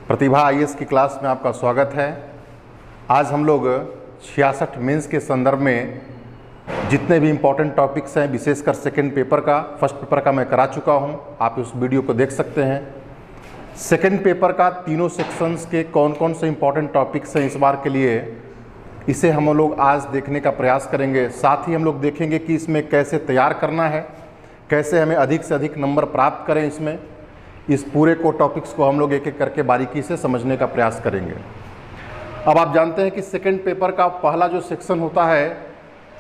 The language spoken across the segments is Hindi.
प्रतिभा आईएएस की क्लास में आपका स्वागत है। आज हम लोग 66 मेंस के संदर्भ में जितने भी इम्पोर्टेंट टॉपिक्स हैं, विशेषकर सेकंड पेपर का, फर्स्ट पेपर का मैं करा चुका हूं, आप उस वीडियो को देख सकते हैं। सेकंड पेपर का तीनों सेक्शंस के कौन कौन से इम्पोर्टेंट टॉपिक्स हैं इस बार के लिए, इसे हम लोग आज देखने का प्रयास करेंगे। साथ ही हम लोग देखेंगे कि इसमें कैसे तैयार करना है, कैसे हमें अधिक से अधिक नंबर प्राप्त करें। इसमें इस पूरे को टॉपिक्स को हम लोग एक एक करके बारीकी से समझने का प्रयास करेंगे। अब आप जानते हैं कि सेकंड पेपर का पहला जो सेक्शन होता है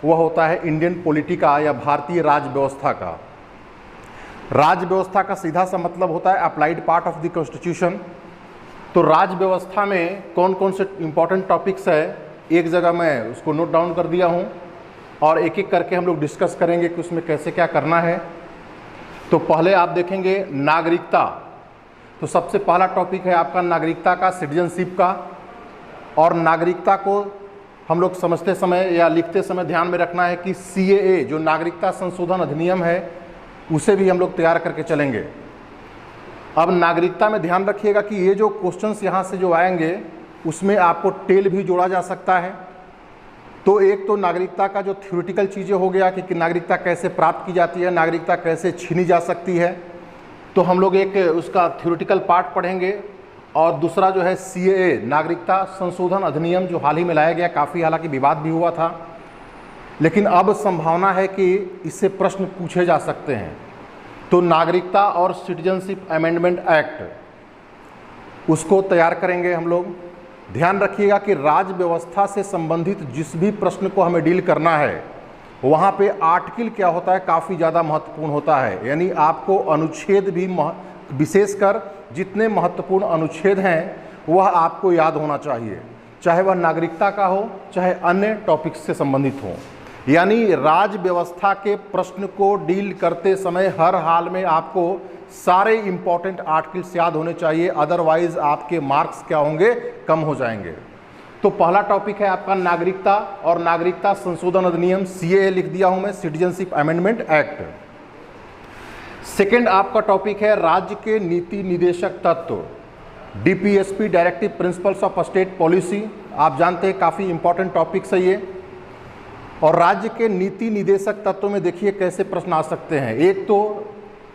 वह होता है इंडियन पॉलिटी का या भारतीय राज्य व्यवस्था का। राज्य व्यवस्था का सीधा सा मतलब होता है applied part of the constitution. तो राज्य व्यवस्था में कौन कौन से इंपॉर्टेंट टॉपिक्स है, एक जगह मैं उसको नोट डाउन कर दिया हूँ और एक एक करके हम लोग डिस्कस करेंगे कि उसमें कैसे क्या करना है। तो पहले आप देखेंगे नागरिकता। तो सबसे पहला टॉपिक है आपका नागरिकता का, सिटीजनशिप का। और नागरिकता को हम लोग समझते समय या लिखते समय ध्यान में रखना है कि CAA जो नागरिकता संशोधन अधिनियम है उसे भी हम लोग तैयार करके चलेंगे। अब नागरिकता में ध्यान रखिएगा कि ये जो क्वेश्चंस यहाँ से जो आएंगे उसमें आपको टेल भी जोड़ा जा सकता है। तो एक तो नागरिकता का जो थ्योरेटिकल चीज़ें हो गया कि नागरिकता कैसे प्राप्त की जाती है, नागरिकता कैसे छीनी जा सकती है, तो हम लोग एक उसका थ्योरेटिकल पार्ट पढ़ेंगे। और दूसरा जो है CAA नागरिकता संशोधन अधिनियम जो हाल ही में लाया गया, काफ़ी हालांकि विवाद भी हुआ था, लेकिन अब संभावना है कि इससे प्रश्न पूछे जा सकते हैं। तो नागरिकता और सिटीजनशिप अमेंडमेंट एक्ट उसको तैयार करेंगे हम लोग। ध्यान रखिएगा कि राज्य व्यवस्था से संबंधित जिस भी प्रश्न को हमें डील करना है वहाँ पे आर्टिकल क्या होता है काफ़ी ज़्यादा महत्वपूर्ण होता है। यानी आपको अनुच्छेद भी, विशेषकर जितने महत्वपूर्ण अनुच्छेद हैं वह आपको याद होना चाहिए, चाहे वह नागरिकता का हो चाहे अन्य टॉपिक्स से संबंधित हो। यानी राज्य व्यवस्था के प्रश्न को डील करते समय हर हाल में आपको सारे इंपॉर्टेंट आर्टिकल्स याद होने चाहिए, अदरवाइज आपके मार्क्स क्या होंगे, कम हो जाएंगे। तो पहला टॉपिक है आपका नागरिकता और नागरिकता संशोधन अधिनियम, CAA लिख दिया हूं मैं, सिटीजनशिप अमेंडमेंट एक्ट। सेकंड आपका टॉपिक है राज्य के नीति निदेशक तत्व, DPSP directive principles of state policy. आप जानते हैं काफ़ी इंपॉर्टेंट टॉपिक्स है ये। और राज्य के नीति निदेशक तत्व में देखिए कैसे प्रश्न आ सकते हैं। एक तो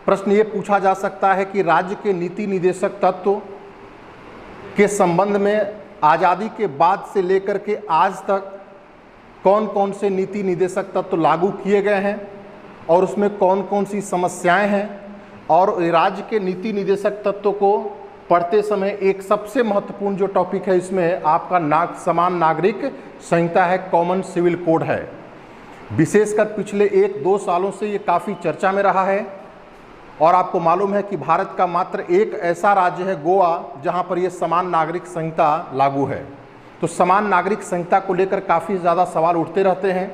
प्रश्न ये पूछा जा सकता है कि राज्य के नीति निदेशक तत्व के संबंध में आज़ादी के बाद से लेकर के आज तक कौन कौन से नीति निदेशक तत्व लागू किए गए हैं और उसमें कौन कौन सी समस्याएं हैं। और राज्य के नीति निदेशक तत्व को पढ़ते समय एक सबसे महत्वपूर्ण जो टॉपिक है इसमें आपका समान नागरिक संहिता है, कॉमन सिविल कोड है। विशेषकर पिछले 1-2 सालों से ये काफ़ी चर्चा में रहा है। और आपको मालूम है कि भारत का मात्र एक ऐसा राज्य है गोवा जहां पर यह समान नागरिक संहिता लागू है। तो समान नागरिक संहिता को लेकर काफ़ी ज़्यादा सवाल उठते रहते हैं।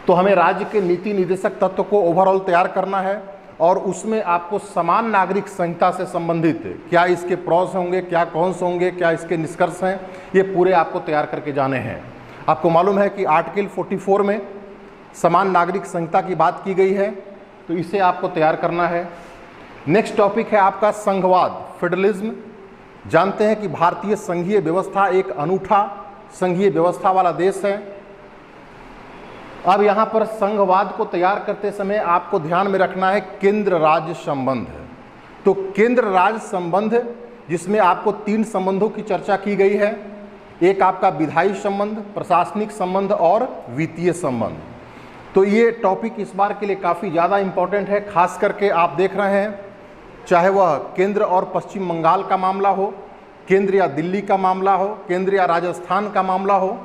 तो हमें राज्य के नीति निदेशक तत्व को ओवरऑल तैयार करना है और उसमें आपको समान नागरिक संहिता से संबंधित क्या इसके प्रॉस होंगे, क्या कॉन्स होंगे, क्या इसके निष्कर्ष हैं, ये पूरे आपको तैयार करके जाने हैं। आपको मालूम है कि आर्टिकल 44 में समान नागरिक संहिता की बात की गई है, तो इसे आपको तैयार करना है। नेक्स्ट टॉपिक है आपका संघवाद, फेडरलिज्म। जानते हैं कि भारतीय संघीय व्यवस्था एक अनूठा संघीय व्यवस्था वाला देश है। अब यहाँ पर संघवाद को तैयार करते समय आपको ध्यान में रखना है केंद्र राज्य संबंध। तो केंद्र राज्य संबंध जिसमें आपको 3 संबंधों की चर्चा की गई है। एक आपका विधायी संबंध, प्रशासनिक संबंध और वित्तीय संबंध। तो ये टॉपिक इस बार के लिए काफ़ी ज़्यादा इम्पॉर्टेंट है। खास करके आप देख रहे हैं चाहे वह केंद्र और पश्चिम बंगाल का मामला हो, केंद्र या दिल्ली का मामला हो, केंद्र या राजस्थान का मामला हो,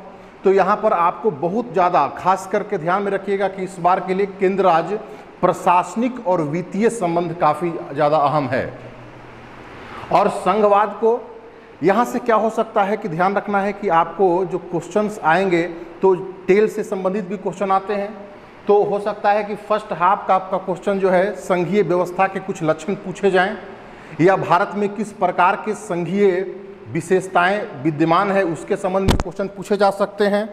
तो यहाँ पर आपको बहुत ज़्यादा खास करके ध्यान में रखिएगा कि इस बार के लिए केंद्र राज्य प्रशासनिक और वित्तीय संबंध काफ़ी ज़्यादा अहम है। और संघवाद को यहाँ से क्या हो सकता है कि ध्यान रखना है कि आपको जो क्वेश्चंस आएंगे तो टेल से संबंधित भी क्वेश्चन आते हैं। तो हो सकता है कि फर्स्ट हाफ का आपका क्वेश्चन जो है संघीय व्यवस्था के कुछ लक्षण पूछे जाएं या भारत में किस प्रकार के संघीय विशेषताएं विद्यमान है उसके संबंध में क्वेश्चन पूछे जा सकते हैं।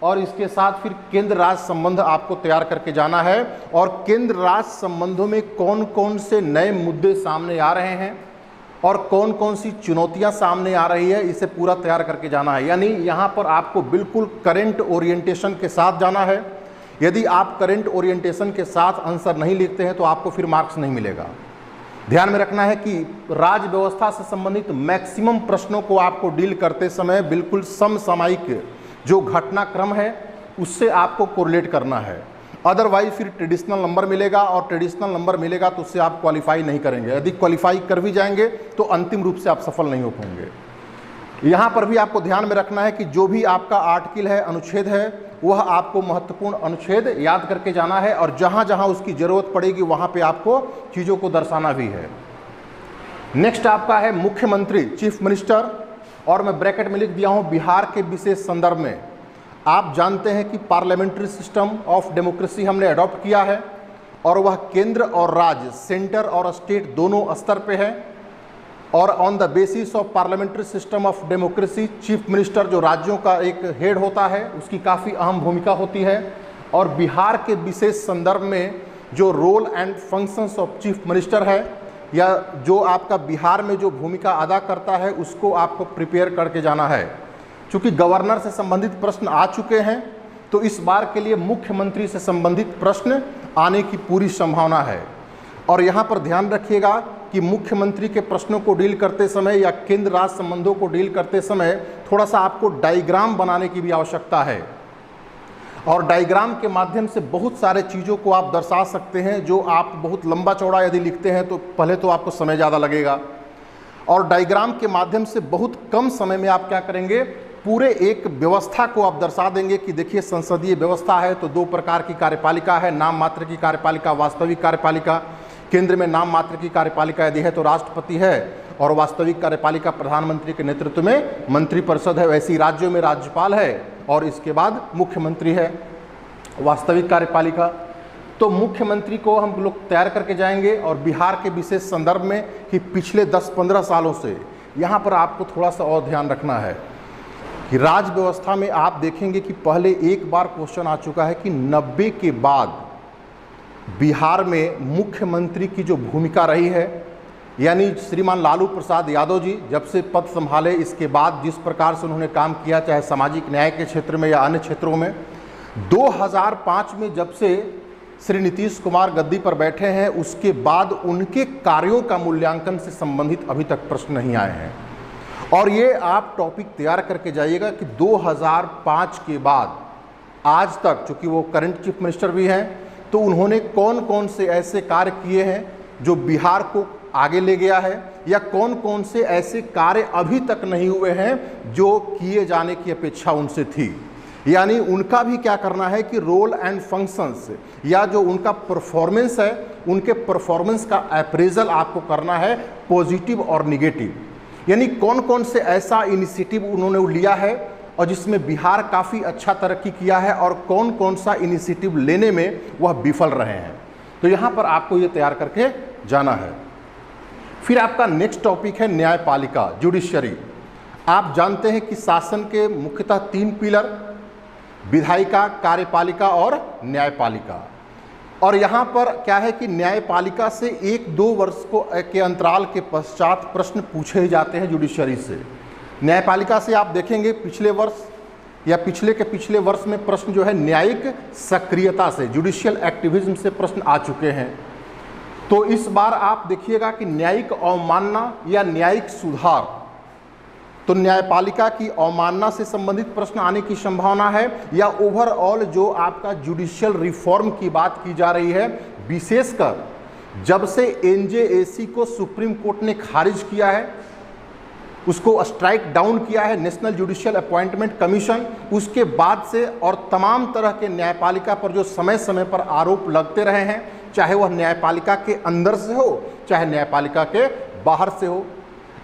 और इसके साथ फिर केंद्र राज्य संबंध आपको तैयार करके जाना है और केंद्र राज्य संबंधों में कौन कौन से नए मुद्दे सामने आ रहे हैं और कौन कौन सी चुनौतियां सामने आ रही है, इसे पूरा तैयार करके जाना है। यानी यहाँ पर आपको बिल्कुल करंट ओरिएंटेशन के साथ जाना है। यदि आप करंट ओरिएंटेशन के साथ आंसर नहीं लिखते हैं तो आपको फिर मार्क्स नहीं मिलेगा। ध्यान में रखना है कि राज्य व्यवस्था से संबंधित मैक्सिमम प्रश्नों को आपको डील करते समय बिल्कुल समसामयिक जो घटनाक्रम है उससे आपको कोरिलेट करना है। अदरवाइज फिर ट्रेडिशनल नंबर मिलेगा, और ट्रेडिशनल नंबर मिलेगा तो उससे आप क्वालिफाई नहीं करेंगे। यदि क्वालिफाई कर भी जाएंगे तो अंतिम रूप से आप सफल नहीं हो पाएंगे। यहाँ पर भी आपको ध्यान में रखना है कि जो भी आपका आर्टिकल है, अनुच्छेद है, वह आपको महत्वपूर्ण अनुच्छेद याद करके जाना है, और जहाँ जहाँ उसकी ज़रूरत पड़ेगी वहाँ पे आपको चीज़ों को दर्शाना भी है। नेक्स्ट आपका है मुख्यमंत्री, चीफ मिनिस्टर, और मैं ब्रैकेट में लिख दिया हूँ बिहार के विशेष संदर्भ में। आप जानते हैं कि पार्लियामेंट्री सिस्टम ऑफ डेमोक्रेसी हमने अडॉप्ट किया है, और वह केंद्र और राज्य, सेंटर और स्टेट दोनों स्तर पे है। और on the basis of parliamentary system of democracy, chief minister जो राज्यों का एक हेड होता है उसकी काफ़ी अहम भूमिका होती है। और बिहार के विशेष संदर्भ में जो role and functions of chief minister है, या जो आपका बिहार में जो भूमिका अदा करता है, उसको आपको प्रिपेयर करके जाना है। चूँकि गवर्नर से संबंधित प्रश्न आ चुके हैं तो इस बार के लिए मुख्यमंत्री से संबंधित प्रश्न आने की पूरी संभावना है। और यहाँ पर ध्यान रखिएगा कि मुख्यमंत्री के प्रश्नों को डील करते समय या केंद्र राज्य संबंधों को डील करते समय थोड़ा सा आपको डायग्राम बनाने की भी आवश्यकता है, और डायग्राम के माध्यम से बहुत सारे चीज़ों को आप दर्शा सकते हैं। जो आप बहुत लंबा चौड़ा यदि लिखते हैं तो पहले तो आपको समय ज़्यादा लगेगा, और डायग्राम के माध्यम से बहुत कम समय में आप क्या करेंगे, पूरे एक व्यवस्था को आप दर्शा देंगे कि देखिए संसदीय व्यवस्था है तो दो प्रकार की कार्यपालिका है, नाम मात्र की कार्यपालिका, वास्तविक कार्यपालिका। केंद्र में नाम मात्र की कार्यपालिका यदि है तो राष्ट्रपति है, और वास्तविक कार्यपालिका प्रधानमंत्री के नेतृत्व में मंत्रिपरिषद है। वैसी राज्यों में राज्यपाल है और इसके बाद मुख्यमंत्री है, वास्तविक कार्यपालिका। तो मुख्यमंत्री को हम लोग तैयार करके जाएंगे, और बिहार के विशेष संदर्भ में कि पिछले 10-15 सालों से यहाँ पर आपको थोड़ा सा और ध्यान रखना है कि राज्य व्यवस्था में आप देखेंगे कि पहले एक बार क्वेश्चन आ चुका है कि 90 के बाद बिहार में मुख्यमंत्री की जो भूमिका रही है, यानी श्रीमान लालू प्रसाद यादव जी जब से पद संभाले इसके बाद जिस प्रकार से उन्होंने काम किया, चाहे सामाजिक न्याय के क्षेत्र में या अन्य क्षेत्रों में। 2005 में जब से श्री नीतीश कुमार गद्दी पर बैठे हैं, उसके बाद उनके कार्यों का मूल्यांकन से संबंधित अभी तक प्रश्न नहीं आए हैं। और ये आप टॉपिक तैयार करके जाइएगा कि 2005 के बाद आज तक, चूँकि वो करंट चीफ मिनिस्टर भी हैं, तो उन्होंने कौन कौन से ऐसे कार्य किए हैं जो बिहार को आगे ले गया है, या कौन कौन से ऐसे कार्य अभी तक नहीं हुए हैं जो किए जाने की अपेक्षा उनसे थी। यानी उनका भी क्या करना है कि रोल एंड फंक्शंस, या जो उनका परफॉर्मेंस है, उनके परफॉर्मेंस का अप्रेजल आपको करना है, पॉजिटिव और निगेटिव। यानी कौन कौन से ऐसा इनिशिएटिव उन्होंने लिया है और जिसमें बिहार काफ़ी अच्छा तरक्की किया है, और कौन कौन सा इनिशिएटिव लेने में वह विफल रहे हैं। तो यहाँ पर आपको ये तैयार करके जाना है। फिर आपका नेक्स्ट टॉपिक है न्यायपालिका, जुडिशरी। आप जानते हैं कि शासन के मुख्यतः 3 पिलर, विधायिका, कार्यपालिका और न्यायपालिका। और यहाँ पर क्या है कि न्यायपालिका से 1-2 वर्ष के अंतराल के पश्चात प्रश्न पूछे जाते हैं जुडिशरी से। न्यायपालिका से आप देखेंगे पिछले वर्ष या पिछले के पिछले वर्ष में प्रश्न जो है न्यायिक सक्रियता से, जुडिशियल एक्टिविज्म से प्रश्न आ चुके हैं। तो इस बार आप देखिएगा कि न्यायिक अवमानना या न्यायिक सुधार, तो न्यायपालिका की अवमानना से संबंधित प्रश्न आने की संभावना है, या ओवरऑल जो आपका जुडिशियल रिफॉर्म की बात की जा रही है, विशेषकर जब से एनजेएसी को सुप्रीम कोर्ट ने खारिज किया है, उसको स्ट्राइक डाउन किया है नेशनल जुडिशियल अपॉइंटमेंट कमीशन, उसके बाद से और तमाम तरह के न्यायपालिका पर जो समय समय पर आरोप लगते रहे हैं, चाहे वह न्यायपालिका के अंदर से हो चाहे न्यायपालिका के बाहर से हो,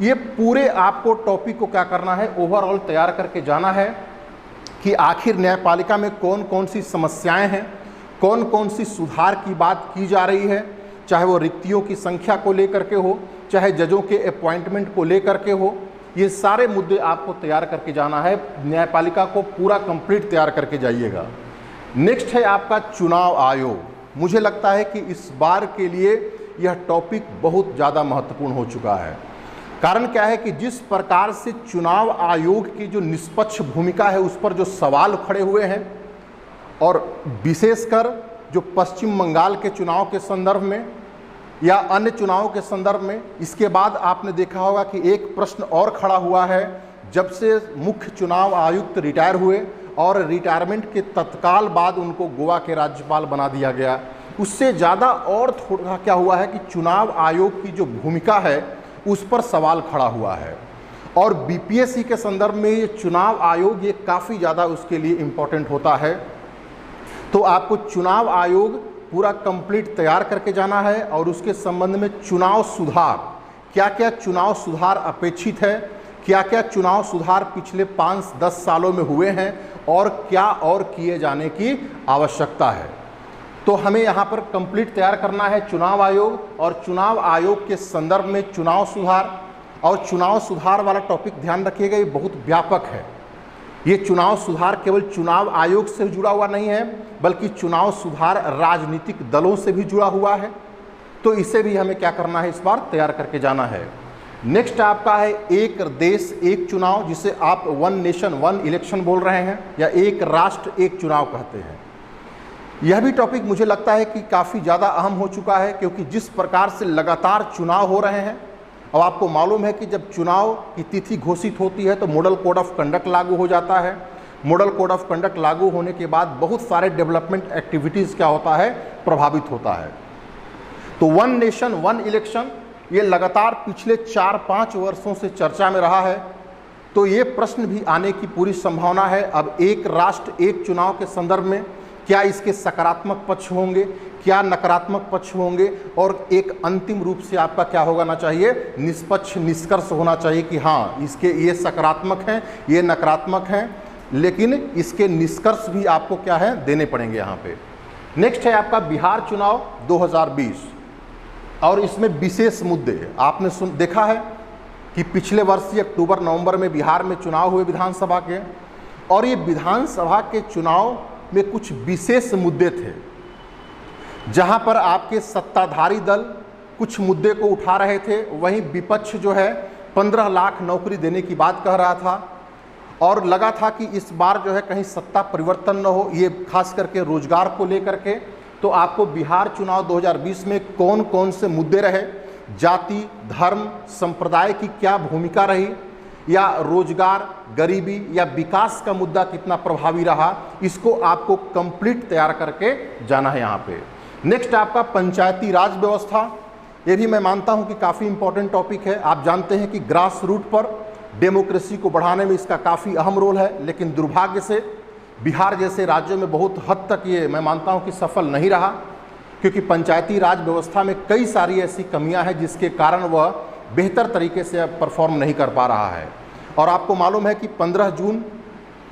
ये पूरे आपको टॉपिक को क्या करना है, ओवरऑल तैयार करके जाना है कि आखिर न्यायपालिका में कौन कौन सी समस्याएं हैं, कौन कौन सी सुधार की बात की जा रही है, चाहे वो रिक्तियों की संख्या को लेकर के हो, चाहे जजों के अपॉइंटमेंट को लेकर के हो। ये सारे मुद्दे आपको तैयार करके जाना है, न्यायपालिका को पूरा कंप्लीट तैयार करके जाइएगा। नेक्स्ट है आपका चुनाव आयोग। मुझे लगता है कि इस बार के लिए यह टॉपिक बहुत ज़्यादा महत्वपूर्ण हो चुका है। कारण क्या है कि जिस प्रकार से चुनाव आयोग की जो निष्पक्ष भूमिका है उस पर जो सवाल खड़े हुए हैं, और विशेषकर जो पश्चिम बंगाल के चुनाव के संदर्भ में या अन्य चुनावों के संदर्भ में, इसके बाद आपने देखा होगा कि एक प्रश्न और खड़ा हुआ है। जब से मुख्य चुनाव आयुक्त रिटायर हुए और रिटायरमेंट के तत्काल बाद उनको गोवा के राज्यपाल बना दिया गया, उससे ज़्यादा और थोड़ा क्या हुआ है कि चुनाव आयोग की जो भूमिका है उस पर सवाल खड़ा हुआ है। और बीपीएससी के संदर्भ में ये चुनाव आयोग ये काफ़ी ज़्यादा उसके लिए इम्पोर्टेंट होता है। तो आपको चुनाव आयोग पूरा कंप्लीट तैयार करके जाना है और उसके संबंध में चुनाव सुधार, क्या क्या चुनाव सुधार अपेक्षित है, क्या क्या चुनाव सुधार पिछले 5-10 सालों में हुए हैं और क्या और किए जाने की आवश्यकता है। तो हमें यहाँ पर कंप्लीट तैयार करना है चुनाव आयोग, और चुनाव आयोग के संदर्भ में चुनाव सुधार। और चुनाव सुधार वाला टॉपिक ध्यान रखिएगा, ये बहुत व्यापक है। ये चुनाव सुधार केवल चुनाव आयोग से जुड़ा हुआ नहीं है, बल्कि चुनाव सुधार राजनीतिक दलों से भी जुड़ा हुआ है। तो इसे भी हमें क्या करना है, इस बार तैयार करके जाना है। नेक्स्ट आपका है एक देश एक चुनाव, जिसे आप वन नेशन वन इलेक्शन बोल रहे हैं या एक राष्ट्र एक चुनाव कहते हैं। यह भी टॉपिक मुझे लगता है कि काफ़ी ज़्यादा अहम हो चुका है, क्योंकि जिस प्रकार से लगातार चुनाव हो रहे हैं, और आपको मालूम है कि जब चुनाव की तिथि घोषित होती है तो मॉडल कोड ऑफ कंडक्ट लागू हो जाता है। मॉडल कोड ऑफ कंडक्ट लागू होने के बाद बहुत सारे डेवलपमेंट एक्टिविटीज़ क्या होता है, प्रभावित होता है। तो वन नेशन वन इलेक्शन ये लगातार पिछले 4-5 वर्षों से चर्चा में रहा है। तो ये प्रश्न भी आने की पूरी संभावना है। अब एक राष्ट्र एक चुनाव के संदर्भ में क्या इसके सकारात्मक पक्ष होंगे, क्या नकारात्मक पक्ष होंगे, और एक अंतिम रूप से आपका क्या होना चाहिए, निष्पक्ष निष्कर्ष होना चाहिए कि हाँ इसके ये सकारात्मक हैं, ये नकारात्मक हैं, लेकिन इसके निष्कर्ष भी आपको क्या है देने पड़ेंगे यहाँ पे। नेक्स्ट है आपका बिहार चुनाव 2020, और इसमें विशेष मुद्दे आपने देखा है कि पिछले वर्ष अक्टूबर नवंबर में बिहार में चुनाव हुए विधानसभा के, और ये विधानसभा के चुनाव में कुछ विशेष मुद्दे थे जहां पर आपके सत्ताधारी दल कुछ मुद्दे को उठा रहे थे, वहीं विपक्ष जो है 15 लाख नौकरी देने की बात कह रहा था, और लगा था कि इस बार जो है कहीं सत्ता परिवर्तन न हो, ये खास करके रोजगार को लेकर के। तो आपको बिहार चुनाव 2020 में कौन कौन से मुद्दे रहे, जाति धर्म संप्रदाय की क्या भूमिका रही, या रोजगार गरीबी या विकास का मुद्दा कितना प्रभावी रहा, इसको आपको कंप्लीट तैयार करके जाना है यहाँ पे। नेक्स्ट आपका पंचायती राज व्यवस्था, ये भी मैं मानता हूँ कि काफ़ी इंपॉर्टेंट टॉपिक है। आप जानते हैं कि ग्रास रूट पर डेमोक्रेसी को बढ़ाने में इसका काफ़ी अहम रोल है, लेकिन दुर्भाग्य से बिहार जैसे राज्यों में बहुत हद तक ये मैं मानता हूँ कि सफल नहीं रहा, क्योंकि पंचायती राज व्यवस्था में कई सारी ऐसी कमियाँ हैं जिसके कारण वह बेहतर तरीके से अब परफॉर्म नहीं कर पा रहा है। और आपको मालूम है कि 15 जून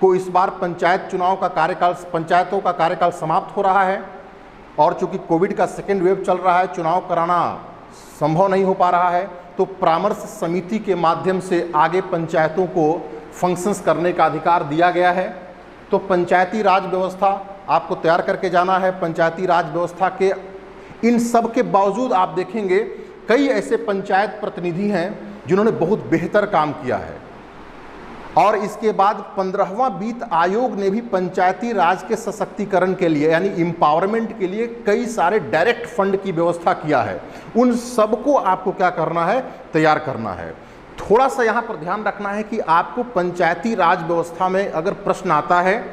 को इस बार पंचायत चुनाव का कार्यकाल, पंचायतों का कार्यकाल समाप्त हो रहा है, और चूंकि कोविड का सेकेंड वेव चल रहा है, चुनाव कराना संभव नहीं हो पा रहा है, तो परामर्श समिति के माध्यम से आगे पंचायतों को फंक्शंस करने का अधिकार दिया गया है। तो पंचायती राज व्यवस्था आपको तैयार करके जाना है। पंचायती राज व्यवस्था के इन सब के बावजूद आप देखेंगे कई ऐसे पंचायत प्रतिनिधि हैं जिन्होंने बहुत बेहतर काम किया है, और इसके बाद 15वां वित्त आयोग ने भी पंचायती राज के सशक्तिकरण के लिए यानी एम्पावरमेंट के लिए कई सारे डायरेक्ट फंड की व्यवस्था किया है। उन सबको आपको क्या करना है, तैयार करना है। थोड़ा सा यहाँ पर ध्यान रखना है कि आपको पंचायती राज व्यवस्था में अगर प्रश्न आता है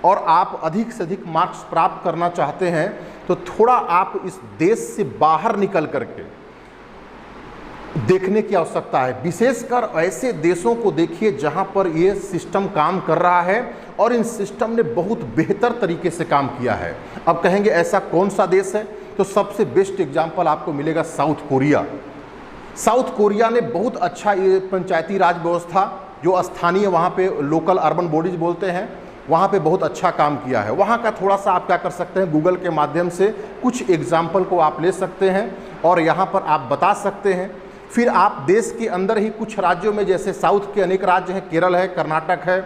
और आप अधिक से अधिक मार्क्स प्राप्त करना चाहते हैं, तो थोड़ा आप इस देश से बाहर निकल करके देखने की आवश्यकता है। विशेषकर ऐसे देशों को देखिए जहां पर ये सिस्टम काम कर रहा है और इन सिस्टम ने बहुत बेहतर तरीके से काम किया है। अब कहेंगे ऐसा कौन सा देश है, तो सबसे बेस्ट एग्जांपल आपको मिलेगा साउथ कोरिया। साउथ कोरिया ने बहुत अच्छा ये पंचायती राज व्यवस्था, जो स्थानीय वहाँ पे लोकल अर्बन बॉडीज बोलते हैं, वहाँ पे बहुत अच्छा काम किया है। वहाँ का थोड़ा सा आप क्या कर सकते हैं, गूगल के माध्यम से कुछ एग्जाम्पल को आप ले सकते हैं और यहाँ पर आप बता सकते हैं। फिर आप देश के अंदर ही कुछ राज्यों में, जैसे साउथ के अनेक राज्य हैं, केरल है, कर्नाटक है,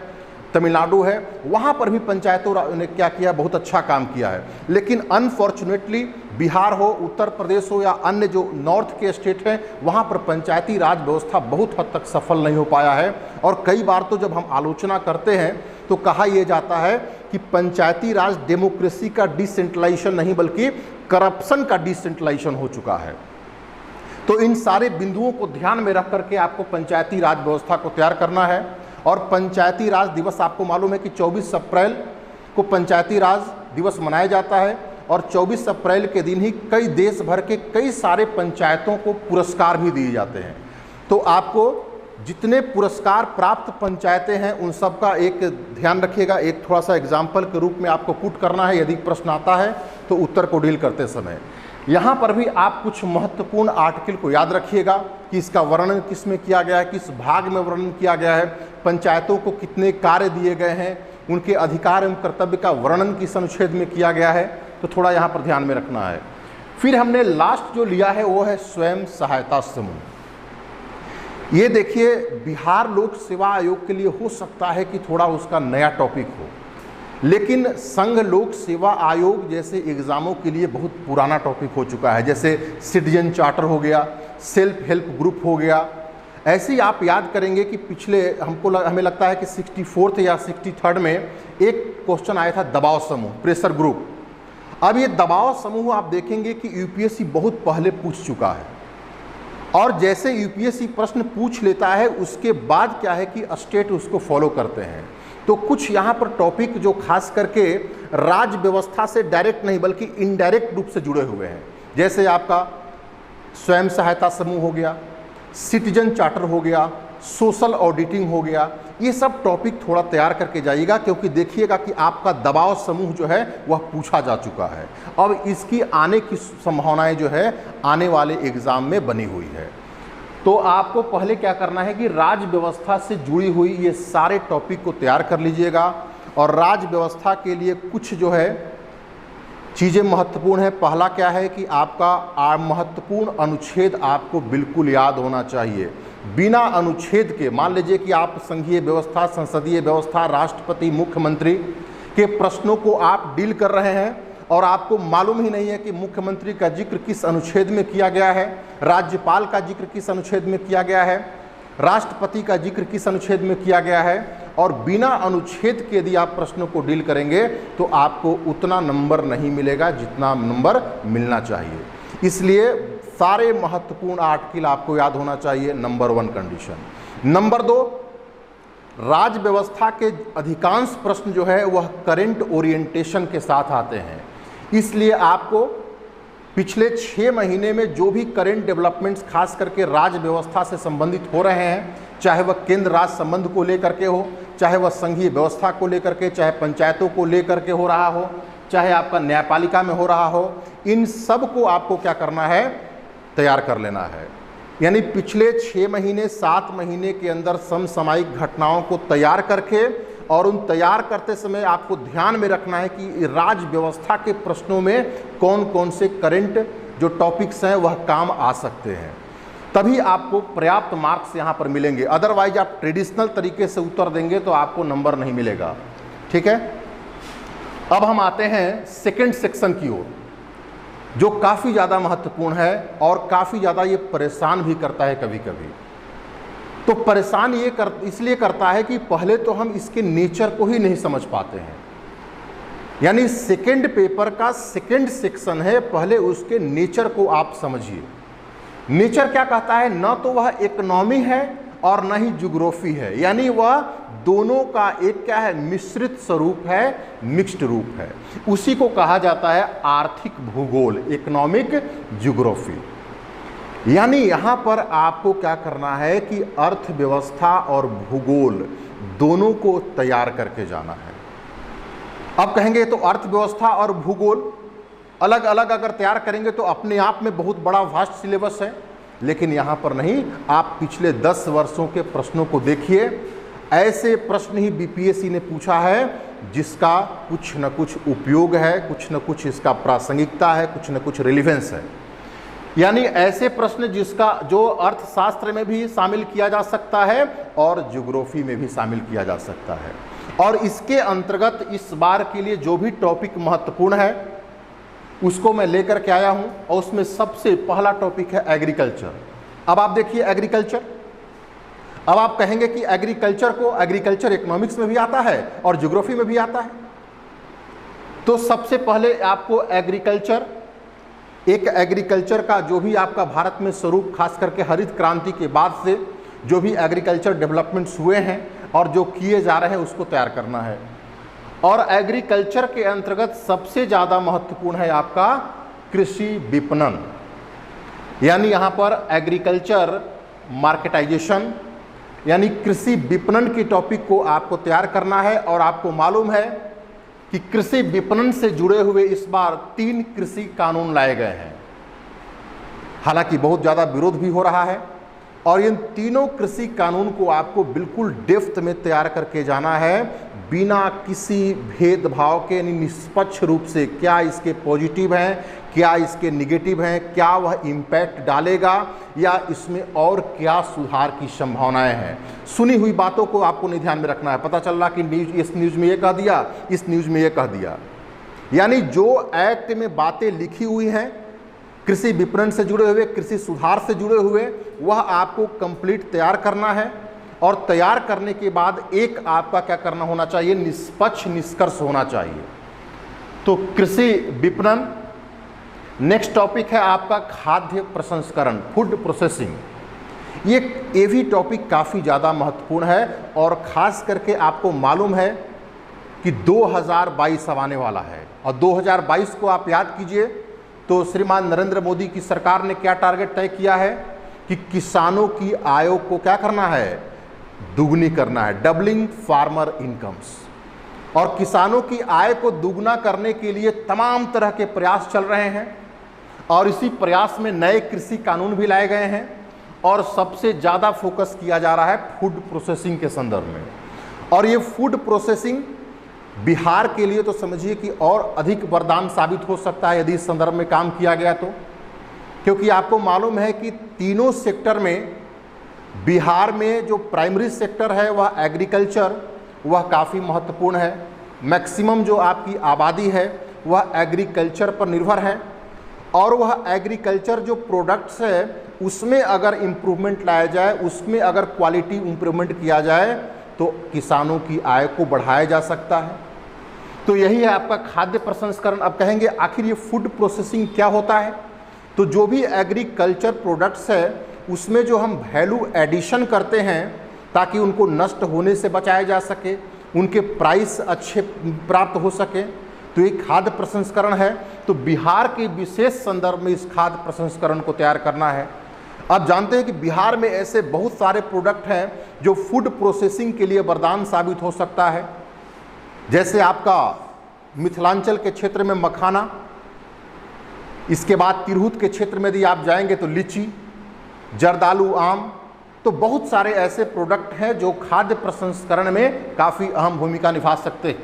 तमिलनाडु है, वहाँ पर भी पंचायतों ने क्या किया, बहुत अच्छा काम किया है। लेकिन अनफॉर्चुनेटली बिहार हो, उत्तर प्रदेश हो या अन्य जो नॉर्थ के स्टेट हैं, वहाँ पर पंचायती राज व्यवस्था बहुत हद तक सफल नहीं हो पाया है। और कई बार तो जब हम आलोचना करते हैं तो कहा यह जाता है कि पंचायती राज डेमोक्रेसी का डिसेंट्रलाइजेशन नहीं बल्कि करप्शन का डिसेंट्रलाइजेशन हो चुका है। तो इन सारे बिंदुओं को ध्यान में रख करके आपको पंचायती राज व्यवस्था को तैयार करना है। और पंचायती राज दिवस आपको मालूम है कि 24 अप्रैल को पंचायती राज दिवस मनाया जाता है और 24 अप्रैल के दिन ही कई देश भर के कई सारे पंचायतों को पुरस्कार भी दिए जाते हैं। तो आपको जितने पुरस्कार प्राप्त पंचायतें हैं उन सब का एक ध्यान रखिएगा। एक थोड़ा सा एग्जाम्पल के रूप में आपको पुट करना है, यदि प्रश्न आता है तो उत्तर को डील करते समय यहाँ पर भी आप कुछ महत्वपूर्ण आर्टिकल को याद रखिएगा कि इसका वर्णन किस में किया गया है, किस भाग में वर्णन किया गया है, पंचायतों को कितने कार्य दिए गए हैं, उनके अधिकार एवं कर्तव्य का वर्णन किस अनुच्छेद में किया गया है। तो थोड़ा यहाँ पर ध्यान में रखना है। फिर हमने लास्ट जो लिया है वो है स्वयं सहायता समूह। ये देखिए, बिहार लोक सेवा आयोग के लिए हो सकता है कि थोड़ा उसका नया टॉपिक हो, लेकिन संघ लोक सेवा आयोग जैसे एग्जामों के लिए बहुत पुराना टॉपिक हो चुका है। जैसे सिटीजन चार्टर हो गया, सेल्फ हेल्प ग्रुप हो गया। ऐसे ही आप याद करेंगे कि पिछले हमें लगता है कि 64th या 63rd में एक क्वेश्चन आया था दबाव समूह, प्रेशर ग्रुप। अब ये दबाव समूह आप देखेंगे कि यूपीएससी बहुत पहले पूछ चुका है और जैसे यूपीएससी प्रश्न पूछ लेता है उसके बाद क्या है कि स्टेट उसको फॉलो करते हैं। तो कुछ यहाँ पर टॉपिक जो खास करके राज्य व्यवस्था से डायरेक्ट नहीं बल्कि इनडायरेक्ट रूप से जुड़े हुए हैं, जैसे आपका स्वयं सहायता समूह हो गया, सिटीजन चार्टर हो गया, सोशल ऑडिटिंग हो गया। ये सब टॉपिक थोड़ा तैयार करके जाइएगा, क्योंकि देखिएगा कि आपका दबाव समूह जो है वह पूछा जा चुका है। अब इसकी आने की संभावनाएं जो है आने वाले एग्जाम में बनी हुई है। तो आपको पहले क्या करना है कि राज्य व्यवस्था से जुड़ी हुई ये सारे टॉपिक को तैयार कर लीजिएगा। और राज्य व्यवस्था के लिए कुछ जो है चीज़ें महत्वपूर्ण है। पहला क्या है कि आपका महत्वपूर्ण अनुच्छेद आपको बिल्कुल याद होना चाहिए। बिना अनुच्छेद के, मान लीजिए कि आप संघीय व्यवस्था, संसदीय व्यवस्था, राष्ट्रपति, मुख्यमंत्री के प्रश्नों को आप डील कर रहे हैं और आपको मालूम ही नहीं है कि मुख्यमंत्री का जिक्र किस अनुच्छेद में किया गया है, राज्यपाल का जिक्र किस अनुच्छेद में किया गया है, राष्ट्रपति का जिक्र किस अनुच्छेद में किया गया है, और बिना अनुच्छेद के यदि आप प्रश्नों को डील करेंगे तो आपको उतना नंबर नहीं मिलेगा जितना नंबर मिलना चाहिए। इसलिए सारे महत्वपूर्ण आर्टिकल आपको याद होना चाहिए, नंबर 1 कंडीशन। नंबर 2, राज्य व्यवस्था के अधिकांश प्रश्न जो है वह करंट ओरिएंटेशन के साथ आते हैं। इसलिए आपको पिछले 6 महीने में जो भी करंट डेवलपमेंट्स खास करके राज्य व्यवस्था से संबंधित हो रहे हैं, चाहे वह केंद्र राज्य संबंध को लेकर के हो, चाहे वह संघीय व्यवस्था को लेकर के, चाहे पंचायतों को लेकर के हो रहा हो, चाहे आपका न्यायपालिका में हो रहा हो, इन सब को आपको क्या करना है, तैयार कर लेना है। यानी पिछले 6 महीने 7 महीने के अंदर समसामयिक घटनाओं को तैयार करके, और उन तैयार करते समय आपको ध्यान में रखना है कि राज्य व्यवस्था के प्रश्नों में कौन कौन से करंट जो टॉपिक्स हैं वह काम आ सकते हैं। तभी आपको पर्याप्त मार्क्स यहाँ पर मिलेंगे। अदरवाइज आप ट्रेडिशनल तरीके से उत्तर देंगे तो आपको नंबर नहीं मिलेगा। ठीक है, अब हम आते हैं सेकंड सेक्शन की ओर, जो काफ़ी ज़्यादा महत्वपूर्ण है और काफ़ी ज़्यादा ये परेशान भी करता है कभी कभी। तो परेशान ये इसलिए करता है कि पहले तो हम इसके नेचर को ही नहीं समझ पाते हैं। यानी सेकंड पेपर का सेकंड सेक्शन है, पहले उसके नेचर को आप समझिए। नेचर क्या कहता है, न तो वह इकोनॉमी है और न ही ज्योग्राफी है, यानी वह दोनों का एक क्या है, मिश्रित स्वरूप है, मिक्स्ड रूप है। उसी को कहा जाता है आर्थिक भूगोल, इकोनॉमिक ज्योग्राफी। यानी यहाँ पर आपको क्या करना है कि अर्थव्यवस्था और भूगोल दोनों को तैयार करके जाना है। अब कहेंगे तो अर्थव्यवस्था और भूगोल अलग अलग अगर तैयार करेंगे तो अपने आप में बहुत बड़ा वास्ट सिलेबस है, लेकिन यहाँ पर नहीं। आप पिछले 10 वर्षों के प्रश्नों को देखिए, ऐसे प्रश्न ही बीपीएससी ने पूछा है जिसका कुछ न कुछ उपयोग है, कुछ न कुछ इसका प्रासंगिकता है, कुछ न कुछ रिलेवेंस है। यानी ऐसे प्रश्न जिसका जो अर्थशास्त्र में भी शामिल किया जा सकता है और ज्योग्राफी में भी शामिल किया जा सकता है। और इसके अंतर्गत इस बार के लिए जो भी टॉपिक महत्वपूर्ण है उसको मैं लेकर के आया हूं, और उसमें सबसे पहला टॉपिक है एग्रीकल्चर। अब आप देखिए एग्रीकल्चर, अब आप कहेंगे कि एग्रीकल्चर को एग्रीकल्चर इकोनॉमिक्स में भी आता है और ज्योग्राफी में भी आता है। तो सबसे पहले आपको एग्रीकल्चर, एक एग्रीकल्चर का जो भी आपका भारत में स्वरूप, खास करके हरित क्रांति के बाद से जो भी एग्रीकल्चर डेवलपमेंट्स हुए हैं और जो किए जा रहे हैं उसको तैयार करना है। और एग्रीकल्चर के अंतर्गत सबसे ज़्यादा महत्वपूर्ण है आपका कृषि विपणन, यानी यहाँ पर एग्रीकल्चर मार्केटाइजेशन यानी कृषि विपणन के टॉपिक को आपको तैयार करना है। और आपको मालूम है कि कृषि विपणन से जुड़े हुए इस बार 3 कृषि कानून लाए गए हैं। हालांकि बहुत ज़्यादा विरोध भी हो रहा है, और इन तीनों कृषि कानून को आपको बिल्कुल डेप्थ में तैयार करके जाना है, बिना किसी भेदभाव के, यानी निष्पक्ष रूप से। क्या इसके पॉजिटिव हैं, क्या इसके निगेटिव हैं, क्या वह इम्पैक्ट डालेगा, या इसमें और क्या सुधार की संभावनाएं हैं। सुनी हुई बातों को आपको नहीं ध्यान में रखना है। पता चल रहा कि इस न्यूज़ में ये कह दिया, इस न्यूज़ में ये कह दिया, यानी जो एक्ट में बातें लिखी हुई हैं कृषि विपणन से जुड़े हुए, कृषि सुधार से जुड़े हुए, वह आपको कंप्लीट तैयार करना है। और तैयार करने के बाद एक आपका क्या करना होना चाहिए, निष्पक्ष निष्कर्ष होना चाहिए। तो कृषि विपणन। नेक्स्ट टॉपिक है आपका खाद्य प्रसंस्करण, फूड प्रोसेसिंग। ये भी टॉपिक काफ़ी ज़्यादा महत्वपूर्ण है, और ख़ास करके आपको मालूम है कि 2022 अब आने वाला है, और 2022 को आप याद कीजिए तो श्रीमान नरेंद्र मोदी की सरकार ने क्या टारगेट तय किया है कि किसानों की आय को क्या करना है, दुगनी करना है, डबलिंग फार्मर इनकम्स। और किसानों की आय को दुगना करने के लिए तमाम तरह के प्रयास चल रहे हैं, और इसी प्रयास में नए कृषि कानून भी लाए गए हैं, और सबसे ज़्यादा फोकस किया जा रहा है फूड प्रोसेसिंग के संदर्भ में। और ये फूड प्रोसेसिंग बिहार के लिए तो समझिए कि और अधिक वरदान साबित हो सकता है यदि इस संदर्भ में काम किया गया तो, क्योंकि आपको मालूम है कि तीनों सेक्टर में बिहार में जो प्राइमरी सेक्टर है वह एग्रीकल्चर, वह काफ़ी महत्वपूर्ण है। मैक्सिमम जो आपकी आबादी है वह एग्रीकल्चर पर निर्भर है, और वह एग्रीकल्चर जो प्रोडक्ट्स है उसमें अगर इम्प्रूवमेंट लाया जाए, उसमें अगर क्वालिटी इम्प्रूवमेंट किया जाए तो किसानों की आय को बढ़ाया जा सकता है। तो यही है आपका खाद्य प्रसंस्करण। अब कहेंगे आखिर ये फूड प्रोसेसिंग क्या होता है? तो जो भी एग्रीकल्चर प्रोडक्ट्स है उसमें जो हम वैल्यू एडिशन करते हैं ताकि उनको नष्ट होने से बचाया जा सके, उनके प्राइस अच्छे प्राप्त हो सके, तो ये खाद्य प्रसंस्करण है। तो बिहार के विशेष संदर्भ में इस खाद्य प्रसंस्करण को तैयार करना है। आप जानते हैं कि बिहार में ऐसे बहुत सारे प्रोडक्ट हैं जो फूड प्रोसेसिंग के लिए वरदान साबित हो सकता है। जैसे आपका मिथिलांचल के क्षेत्र में मखाना, इसके बाद तिरहुत के क्षेत्र में यदि आप जाएंगे तो लीची, जर्दालू आम, तो बहुत सारे ऐसे प्रोडक्ट हैं जो खाद्य प्रसंस्करण में काफ़ी अहम भूमिका निभा सकते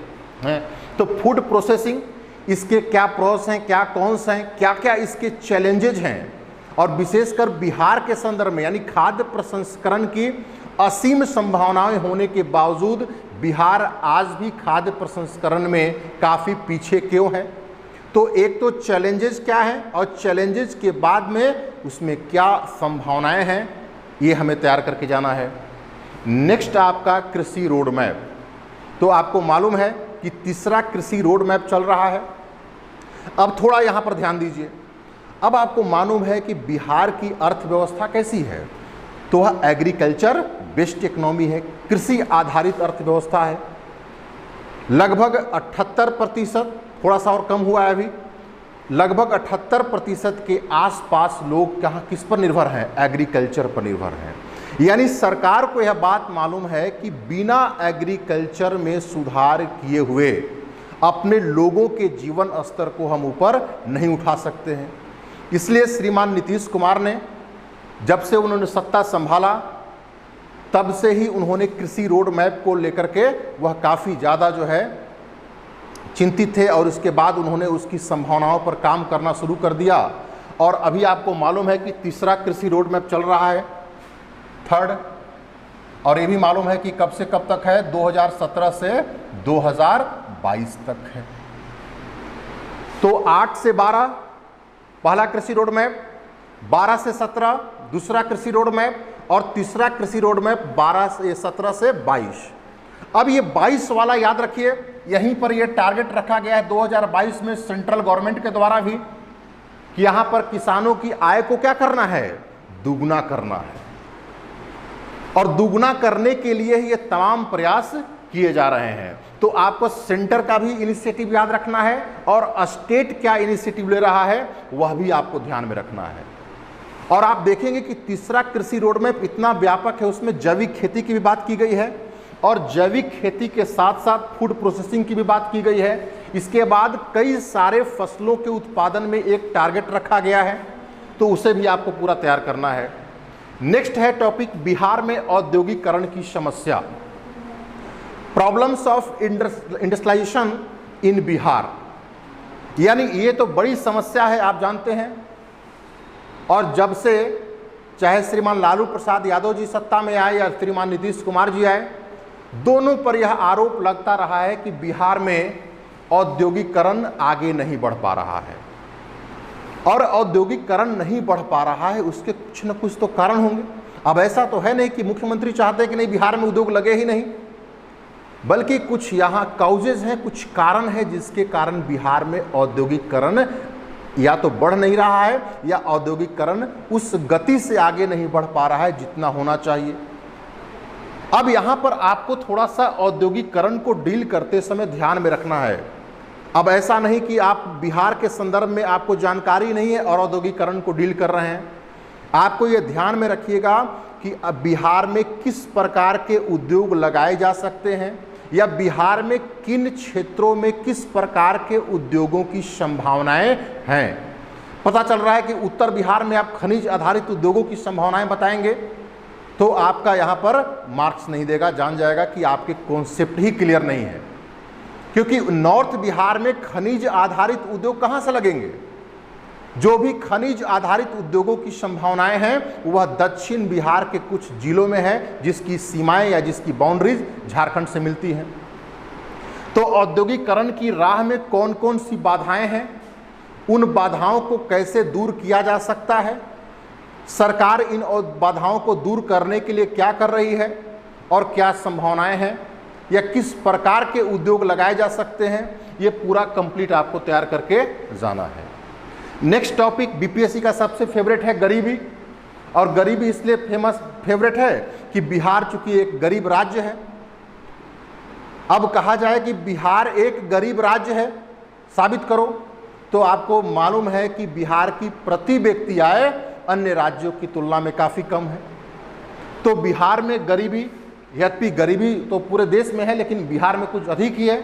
हैं। तो फूड प्रोसेसिंग, इसके क्या प्रोसेस हैं, क्या कौन से हैं, क्या क्या इसके चैलेंजेज हैं, और विशेषकर बिहार के संदर्भ में यानी खाद्य प्रसंस्करण की असीम संभावनाएं होने के बावजूद बिहार आज भी खाद्य प्रसंस्करण में काफ़ी पीछे क्यों है। तो एक तो चैलेंजेस क्या हैं, और चैलेंजेस के बाद में उसमें क्या संभावनाएं हैं, ये हमें तैयार करके जाना है। नेक्स्ट आपका कृषि रोड मैप। तो आपको मालूम है कि तीसरा कृषि रोड मैप चल रहा है। अब थोड़ा यहाँ पर ध्यान दीजिए। अब आपको मालूम है कि बिहार की अर्थव्यवस्था कैसी है, तो वह एग्रीकल्चर बेस्ड इकोनॉमी है, कृषि आधारित अर्थव्यवस्था है। लगभग 78%, थोड़ा सा और कम हुआ है अभी, लगभग 78% के आसपास लोग कहाँ किस पर निर्भर हैं, एग्रीकल्चर पर निर्भर हैं। यानी सरकार को यह बात मालूम है कि बिना एग्रीकल्चर में सुधार किए हुए अपने लोगों के जीवन स्तर को हम ऊपर नहीं उठा सकते हैं। इसलिए श्रीमान नीतीश कुमार ने जब से उन्होंने सत्ता संभाला तब से ही उन्होंने कृषि रोड मैप को लेकर के वह काफ़ी ज़्यादा जो है चिंतित थे, और उसके बाद उन्होंने उसकी संभावनाओं पर काम करना शुरू कर दिया। और अभी आपको मालूम है कि तीसरा कृषि रोड मैप चल रहा है, थर्ड। और ये भी मालूम है कि कब से कब तक है, 2017 से 2022 तक है। तो 8 से 12 पहला कृषि रोड मैप, 12 से 17 दूसरा कृषि रोड मैप, और तीसरा कृषि रोड मैप 17 से 22। अब ये 22 वाला याद रखिए, यहीं पर ये टारगेट रखा गया है 2022 में सेंट्रल गवर्नमेंट के द्वारा भी, कि यहां पर किसानों की आय को क्या करना है, दुगना करना है। और दुगना करने के लिए ये तमाम प्रयास किए जा रहे हैं। तो आपको सेंटर का भी इनिशिएटिव याद रखना है, और स्टेट क्या इनिशिएटिव ले रहा है वह भी आपको ध्यान में रखना है। और आप देखेंगे कि तीसरा कृषि रोड मैप इतना व्यापक है, उसमें जैविक खेती की भी बात की गई है, और जैविक खेती के साथ साथ फूड प्रोसेसिंग की भी बात की गई है। इसके बाद कई सारे फसलों के उत्पादन में एक टारगेट रखा गया है, तो उसे भी आपको पूरा तैयार करना है। नेक्स्ट है टॉपिक बिहार में औद्योगिकरण की समस्या, प्रॉब्लम्स ऑफ इंडस्ट्रियलाइजेशन इन बिहार। यानी ये तो बड़ी समस्या है, आप जानते हैं, और जब से चाहे श्रीमान लालू प्रसाद यादव जी सत्ता में आए या श्रीमान नीतीश कुमार जी आए, दोनों पर यह आरोप लगता रहा है कि बिहार में औद्योगिकरण आगे नहीं बढ़ पा रहा है। और औद्योगिकरण नहीं बढ़ पा रहा है, उसके कुछ न कुछ तो कारण होंगे। अब ऐसा तो है नहीं कि मुख्यमंत्री चाहते कि नहीं बिहार में उद्योग लगे ही नहीं, बल्कि कुछ यहाँ काउजेज हैं, कुछ कारण है जिसके कारण बिहार में औद्योगिकरण या तो बढ़ नहीं रहा है, या औद्योगिकरण उस गति से आगे नहीं बढ़ पा रहा है जितना होना चाहिए। अब यहाँ पर आपको थोड़ा सा औद्योगिकरण को डील करते समय ध्यान में रखना है। अब ऐसा नहीं कि आप बिहार के संदर्भ में आपको जानकारी नहीं है और औद्योगिकरण को डील कर रहे हैं। आपको ये ध्यान में रखिएगा कि अब बिहार में किस प्रकार के उद्योग लगाए जा सकते हैं, या बिहार में किन क्षेत्रों में किस प्रकार के उद्योगों की संभावनाएं हैं। पता चल रहा है कि उत्तर बिहार में आप खनिज आधारित उद्योगों की संभावनाएं बताएंगे तो आपका यहाँ पर मार्क्स नहीं देगा, जान जाएगा कि आपके कॉन्सेप्ट ही क्लियर नहीं है। क्योंकि नॉर्थ बिहार में खनिज आधारित उद्योग कहाँ से लगेंगे? जो भी खनिज आधारित उद्योगों की संभावनाएं हैं वह दक्षिण बिहार के कुछ जिलों में है, जिसकी सीमाएं या जिसकी बाउंड्रीज झारखंड से मिलती हैं। तो औद्योगिकरण की राह में कौन कौन सी बाधाएं हैं, उन बाधाओं को कैसे दूर किया जा सकता है, सरकार इन बाधाओं को दूर करने के लिए क्या कर रही है और क्या संभावनाएं हैं, या किस प्रकार के उद्योग लगाए जा सकते हैं, ये पूरा कंप्लीट आपको तैयार करके जाना है। नेक्स्ट टॉपिक बीपीएससी का सबसे फेवरेट है गरीबी। और गरीबी इसलिए फेवरेट है कि बिहार चूंकि एक गरीब राज्य है। अब कहा जाए कि बिहार एक गरीब राज्य है, साबित करो, तो आपको मालूम है कि बिहार की प्रति व्यक्ति आय अन्य राज्यों की तुलना में काफ़ी कम है। तो बिहार में गरीबी, यद्यपि गरीबी तो पूरे देश में है लेकिन बिहार में कुछ अधिक ही है,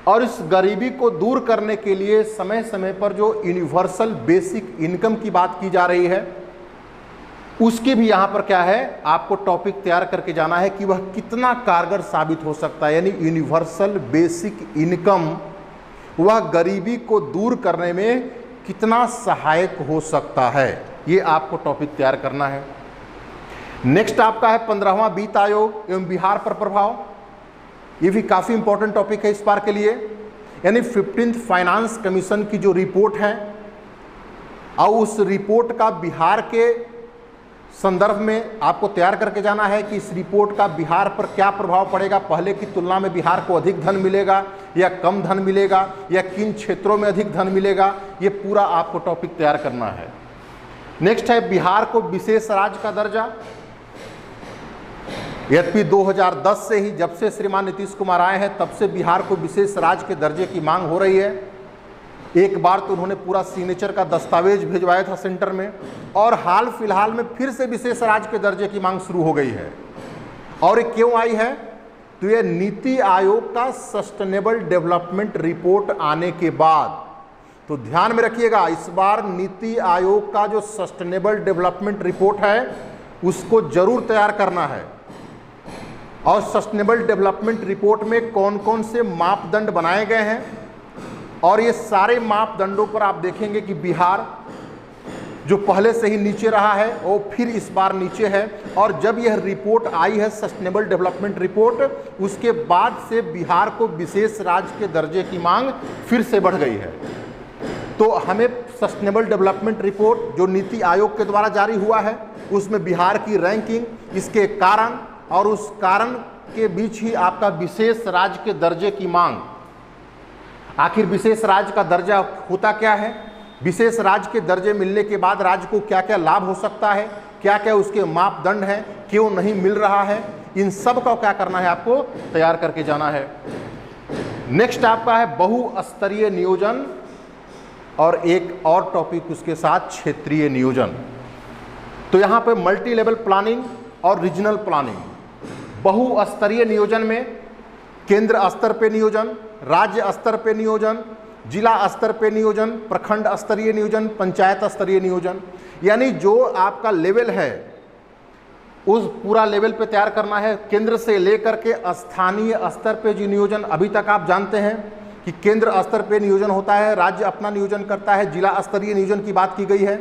और इस गरीबी को दूर करने के लिए समय समय पर जो यूनिवर्सल बेसिक इनकम की बात की जा रही है उसकी भी यहाँ पर क्या है, आपको टॉपिक तैयार करके जाना है कि वह कितना कारगर साबित हो सकता है। यानी यूनिवर्सल बेसिक इनकम वह गरीबी को दूर करने में कितना सहायक हो सकता है, ये आपको टॉपिक तैयार करना है। नेक्स्ट आपका है 15वां वित्त आयोग एवं बिहार पर प्रभाव। ये भी काफ़ी इंपॉर्टेंट टॉपिक है इस बार के लिए। यानी 15th फाइनेंस कमीशन की जो रिपोर्ट है और उस रिपोर्ट का बिहार के संदर्भ में आपको तैयार करके जाना है कि इस रिपोर्ट का बिहार पर क्या प्रभाव पड़ेगा। पहले की तुलना में बिहार को अधिक धन मिलेगा या कम धन मिलेगा, या किन क्षेत्रों में अधिक धन मिलेगा, ये पूरा आपको टॉपिक तैयार करना है। नेक्स्ट है बिहार को विशेष राज्य का दर्जा। यद्यपि 2010 से ही, जब से श्रीमान नीतीश कुमार आए हैं तब से बिहार को विशेष राज्य के दर्जे की मांग हो रही है। एक बार तो उन्होंने पूरा सिग्नेचर का दस्तावेज भिजवाया था सेंटर में, और हाल फिलहाल में फिर से विशेष राज्य के दर्जे की मांग शुरू हो गई है। और ये क्यों आई है? तो ये नीति आयोग का सस्टेनेबल डेवलपमेंट रिपोर्ट आने के बाद, तो ध्यान में रखिएगा इस बार नीति आयोग का जो सस्टेनेबल डेवलपमेंट रिपोर्ट है उसको जरूर तैयार करना है। और सस्टेनेबल डेवलपमेंट रिपोर्ट में कौन कौन से मापदंड बनाए गए हैं, और ये सारे मापदंडों पर आप देखेंगे कि बिहार जो पहले से ही नीचे रहा है वो फिर इस बार नीचे है। और जब यह रिपोर्ट आई है सस्टेनेबल डेवलपमेंट रिपोर्ट, उसके बाद से बिहार को विशेष राज्य के दर्जे की मांग फिर से बढ़ गई है। तो हमें सस्टेनेबल डेवलपमेंट रिपोर्ट जो नीति आयोग के द्वारा जारी हुआ है, उसमें बिहार की रैंकिंग, इसके कारण और उस कारण के बीच ही आपका विशेष राज्य के दर्जे की मांग। आखिर विशेष राज्य का दर्जा होता क्या है, विशेष राज्य के दर्जे मिलने के बाद राज्य को क्या क्या लाभ हो सकता है, क्या क्या उसके मापदंड हैं, क्यों नहीं मिल रहा है, इन सब का क्या करना है, आपको तैयार करके जाना है। नेक्स्ट आपका है बहुस्तरीय नियोजन और एक और टॉपिक उसके साथ क्षेत्रीय नियोजन। तो यहाँ पे मल्टी लेवल प्लानिंग और रीजनल प्लानिंग। बहुस्तरीय नियोजन में केंद्र स्तर पे नियोजन, राज्य स्तर पे नियोजन, जिला स्तर पे नियोजन, प्रखंड स्तरीय नियोजन, पंचायत स्तरीय नियोजन, यानी जो आपका लेवल है उस पूरा लेवल पे तैयार करना है। केंद्र से लेकर के स्थानीय स्तर पे जो नियोजन, अभी तक आप जानते हैं कि केंद्र स्तर पे नियोजन होता है, राज्य अपना नियोजन करता है, जिला स्तरीय नियोजन की बात की गई है।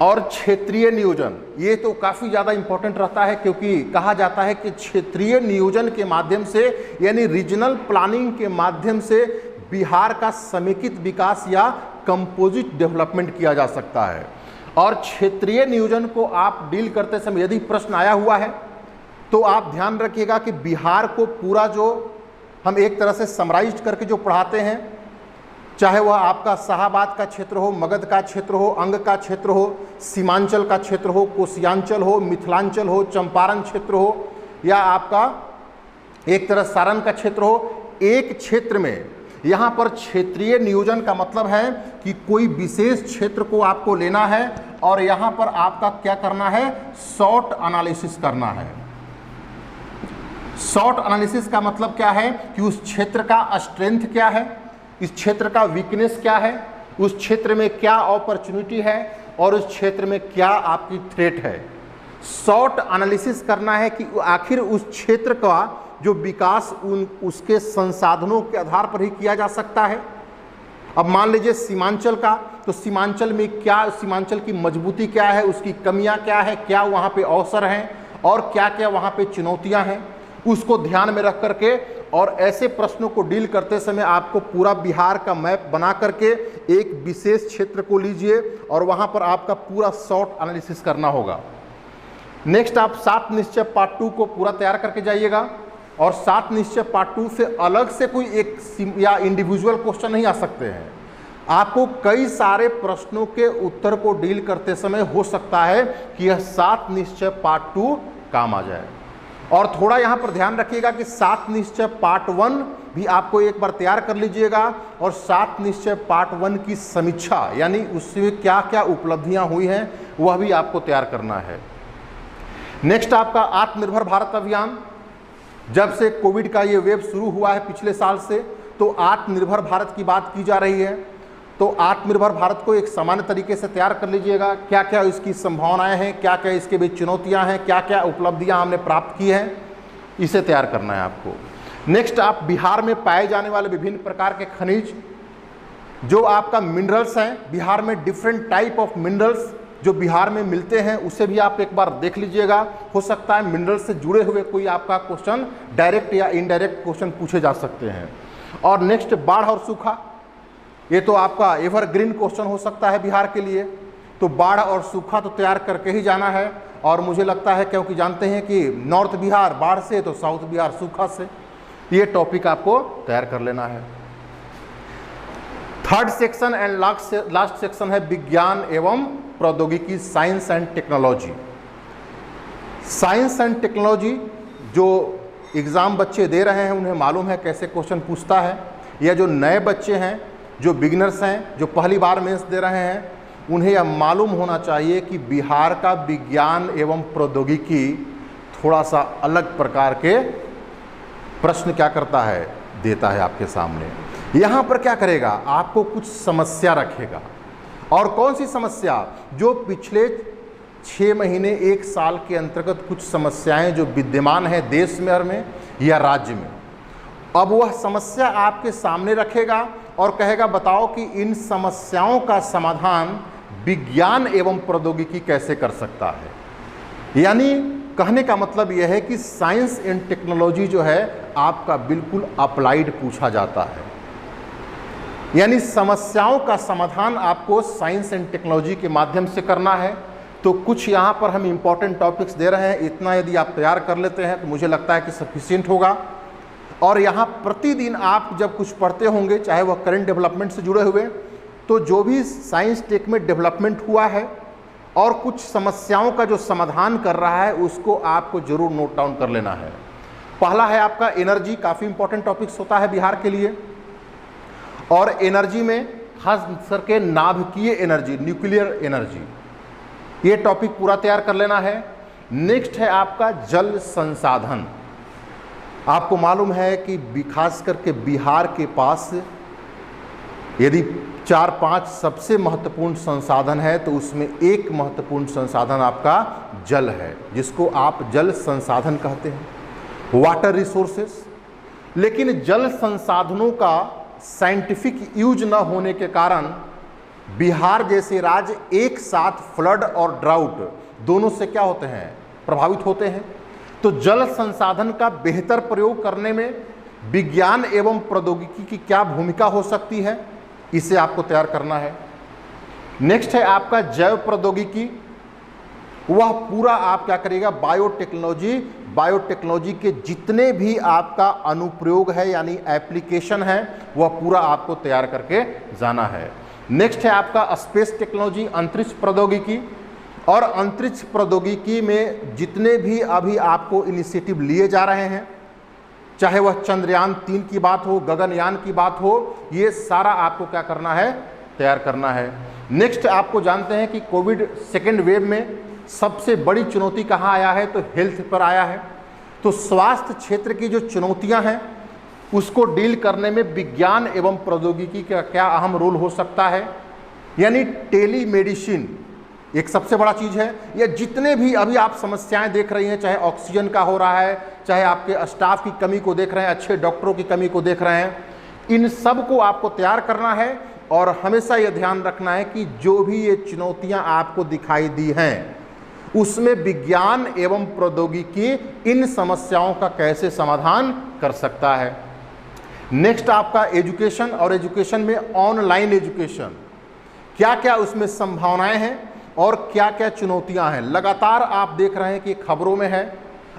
और क्षेत्रीय नियोजन, ये तो काफ़ी ज़्यादा इम्पोर्टेंट रहता है, क्योंकि कहा जाता है कि क्षेत्रीय नियोजन के माध्यम से यानी रीजनल प्लानिंग के माध्यम से बिहार का समेकित विकास या कंपोजिट डेवलपमेंट किया जा सकता है। और क्षेत्रीय नियोजन को आप डील करते समय यदि प्रश्न आया हुआ है तो आप ध्यान रखिएगा कि बिहार को पूरा जो हम एक तरह से समराइज करके जो पढ़ाते हैं, चाहे वह आपका शाहाबाद का क्षेत्र हो, मगध का क्षेत्र हो, अंग का क्षेत्र हो, सीमांचल का क्षेत्र हो, कोसियांचल हो, मिथिलांचल हो, चंपारण क्षेत्र हो, या आपका एक तरह सारण का क्षेत्र हो, एक क्षेत्र में यहाँ पर क्षेत्रीय नियोजन का मतलब है कि कोई विशेष क्षेत्र को आपको लेना है और यहाँ पर आपका क्या करना है, शॉर्ट एनालिसिस करना है। शॉर्ट एनालिसिस का मतलब क्या है कि उस क्षेत्र का स्ट्रेंथ क्या है, इस क्षेत्र का वीकनेस क्या है, उस क्षेत्र में क्या अपॉर्चुनिटी है और उस क्षेत्र में क्या आपकी थ्रेट है। शॉर्ट एनालिसिस करना है कि आखिर उस क्षेत्र का जो विकास उसके संसाधनों के आधार पर ही किया जा सकता है। अब मान लीजिए सीमांचल का, तो सीमांचल में क्या, सीमांचल की मजबूती क्या है, उसकी कमियां क्या है, क्या वहाँ पे अवसर हैं और क्या क्या वहाँ पे चुनौतियां हैं, उसको ध्यान में रख करके और ऐसे प्रश्नों को डील करते समय आपको पूरा बिहार का मैप बना करके एक विशेष क्षेत्र को लीजिए और वहाँ पर आपका पूरा शॉर्ट एनालिसिस करना होगा। नेक्स्ट आप 7 निश्चय पार्ट 2 को पूरा तैयार करके जाइएगा। और 7 निश्चय पार्ट 2 से अलग से कोई एक या इंडिविजुअल क्वेश्चन नहीं आ सकते हैं। आपको कई सारे प्रश्नों के उत्तर को डील करते समय हो सकता है कि यह 7 निश्चय पार्ट 2 काम आ जाए। और थोड़ा यहाँ पर ध्यान रखिएगा कि 7 निश्चय पार्ट 1 भी आपको एक बार तैयार कर लीजिएगा और 7 निश्चय पार्ट 1 की समीक्षा यानी उसमें क्या क्या उपलब्धियाँ हुई हैं वह भी आपको तैयार करना है। नेक्स्ट आपका आत्मनिर्भर भारत अभियान। जब से कोविड का ये वेव शुरू हुआ है पिछले साल से, तो आत्मनिर्भर भारत की बात की जा रही है। तो आत्मनिर्भर भारत को एक सामान्य तरीके से तैयार कर लीजिएगा, क्या क्या इसकी संभावनाएं हैं, क्या क्या इसके बीच चुनौतियां हैं, क्या क्या उपलब्धियां हमने प्राप्त की हैं, इसे तैयार करना है आपको। नेक्स्ट आप बिहार में पाए जाने वाले विभिन्न प्रकार के खनिज, जो आपका मिनरल्स हैं, बिहार में डिफरेंट टाइप ऑफ मिनरल्स जो बिहार में मिलते हैं उसे भी आप एक बार देख लीजिएगा। हो सकता है मिनरल से जुड़े हुए कोई आपका क्वेश्चन डायरेक्ट या इनडायरेक्ट क्वेश्चन पूछे जा सकते हैं। और नेक्स्ट बाढ़ और सूखा, ये तो आपका एवरग्रीन क्वेश्चन हो सकता है बिहार के लिए। तो बाढ़ और सूखा तो तैयार करके ही जाना है। और मुझे लगता है क्योंकि जानते हैं कि नॉर्थ बिहार बाढ़ से तो साउथ बिहार सूखा से, ये टॉपिक आपको तैयार कर लेना है। Third section and last section है विज्ञान एवं प्रौद्योगिकी, science and technology. Science and technology जो एग्ज़ाम बच्चे दे रहे हैं उन्हें मालूम है कैसे क्वेश्चन पूछता है, या जो नए बच्चे हैं, जो बिगिनर्स हैं, जो पहली बार मेंस दे रहे हैं, उन्हें यह मालूम होना चाहिए कि बिहार का विज्ञान एवं प्रौद्योगिकी थोड़ा सा अलग प्रकार के प्रश्न क्या करता है, देता है आपके सामने। यहाँ पर क्या करेगा, आपको कुछ समस्या रखेगा। और कौन सी समस्या, जो पिछले 6 महीने 1 साल के अंतर्गत कुछ समस्याएं जो विद्यमान हैं देश में या राज्य में, अब वह समस्या आपके सामने रखेगा और कहेगा बताओ कि इन समस्याओं का समाधान विज्ञान एवं प्रौद्योगिकी कैसे कर सकता है। यानी कहने का मतलब यह है कि साइंस एंड टेक्नोलॉजी जो है आपका बिल्कुल अप्लाइड पूछा जाता है, यानी समस्याओं का समाधान आपको साइंस एंड टेक्नोलॉजी के माध्यम से करना है। तो कुछ यहाँ पर हम इम्पॉर्टेंट टॉपिक्स दे रहे हैं, इतना यदि आप तैयार कर लेते हैं तो मुझे लगता है कि सफिशिएंट होगा। और यहाँ प्रतिदिन आप जब कुछ पढ़ते होंगे, चाहे वह करंट डेवलपमेंट से जुड़े हुए, तो जो भी साइंस टेक में डेवलपमेंट हुआ है और कुछ समस्याओं का जो समाधान कर रहा है उसको आपको जरूर नोट डाउन कर लेना है। पहला है आपका एनर्जी, काफ़ी इंपॉर्टेंट टॉपिक्स होता है बिहार के लिए। और एनर्जी में खास करके नाभिकीय एनर्जी, न्यूक्लियर एनर्जी, ये टॉपिक पूरा तैयार कर लेना है। नेक्स्ट है आपका जल संसाधन। आपको मालूम है कि खास करके बिहार के पास यदि 4-5 सबसे महत्वपूर्ण संसाधन है तो उसमें एक महत्वपूर्ण संसाधन आपका जल है, जिसको आप जल संसाधन कहते हैं, वाटर रिसोर्सेस। लेकिन जल संसाधनों का साइंटिफिक यूज न होने के कारण बिहार जैसे राज्य एक साथ फ्लड और ड्राउट दोनों से क्या होते हैं, प्रभावित होते हैं। तो जल संसाधन का बेहतर प्रयोग करने में विज्ञान एवं प्रौद्योगिकी की क्या भूमिका हो सकती है, इसे आपको तैयार करना है। नेक्स्ट है आपका जैव प्रौद्योगिकी। वह पूरा आप क्या करिएगा, बायोटेक्नोलॉजी के जितने भी आपका अनुप्रयोग है यानी एप्लीकेशन है वह पूरा आपको तैयार करके जाना है। नेक्स्ट है आपका स्पेस टेक्नोलॉजी, अंतरिक्ष प्रौद्योगिकी। और अंतरिक्ष प्रौद्योगिकी में जितने भी अभी आपको इनिशिएटिव लिए जा रहे हैं, चाहे वह चंद्रयान 3 की बात हो, गगनयान की बात हो, ये सारा आपको क्या करना है, तैयार करना है। नेक्स्ट आपको जानते हैं कि कोविड सेकेंड वेव में सबसे बड़ी चुनौती कहाँ आया है, तो हेल्थ पर आया है। तो स्वास्थ्य क्षेत्र की जो चुनौतियाँ हैं उसको डील करने में विज्ञान एवं प्रौद्योगिकी का क्या अहम रोल हो सकता है। यानी टेली मेडिसिन एक सबसे बड़ा चीज़ है। या जितने भी अभी आप समस्याएं देख रही हैं, चाहे ऑक्सीजन का हो रहा है, चाहे आपके स्टाफ की कमी को देख रहे हैं, अच्छे डॉक्टरों की कमी को देख रहे हैं, इन सब को आपको तैयार करना है। और हमेशा ये ध्यान रखना है कि जो भी ये चुनौतियां आपको दिखाई दी हैं उसमें विज्ञान एवं प्रौद्योगिकी इन समस्याओं का कैसे समाधान कर सकता है। नेक्स्ट आपका एजुकेशन, और एजुकेशन में ऑनलाइन एजुकेशन, क्या क्या उसमें संभावनाएं हैं और क्या क्या चुनौतियां हैं। लगातार आप देख रहे हैं कि खबरों में है,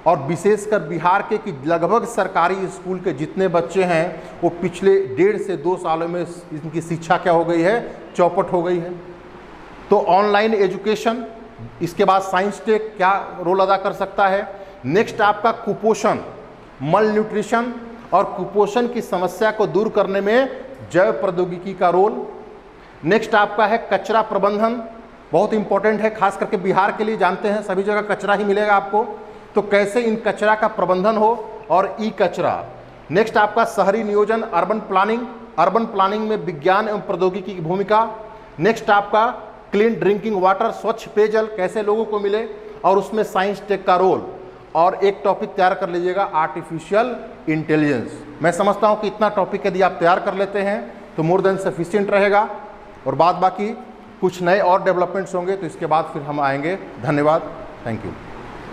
और विशेषकर बिहार के कि लगभग सरकारी स्कूल के जितने बच्चे हैं वो पिछले 1.5 से 2 सालों में इनकी शिक्षा क्या हो गई है, चौपट हो गई है। तो ऑनलाइन एजुकेशन, इसके बाद साइंस टेक क्या रोल अदा कर सकता है। नेक्स्ट आपका कुपोषण, मल न्यूट्रिशन और कुपोषण की समस्या को दूर करने में जैव प्रौद्योगिकी का रोल। नेक्स्ट आपका है कचरा प्रबंधन, बहुत इंपॉर्टेंट है, खास करके बिहार के लिए। जानते हैं सभी जगह कचरा ही मिलेगा आपको, तो कैसे इन कचरा का प्रबंधन हो, और ई कचरा। नेक्स्ट आपका शहरी नियोजन, अर्बन प्लानिंग में विज्ञान एवं प्रौद्योगिकी की भूमिका। नेक्स्ट आपका क्लीन ड्रिंकिंग वाटर, स्वच्छ पेयजल कैसे लोगों को मिले, और उसमें साइंस टेक का रोल। और एक टॉपिक तैयार कर लीजिएगा, आर्टिफिशियल इंटेलिजेंस। मैं समझता हूँ कि इतना टॉपिक यदि आप तैयार कर लेते हैं तो मोर देन सफिशिएंट रहेगा, और बाद बाकी कुछ नए और डेवलपमेंट्स होंगे तो इसके बाद फिर हम आएंगे। धन्यवाद, थैंक यू।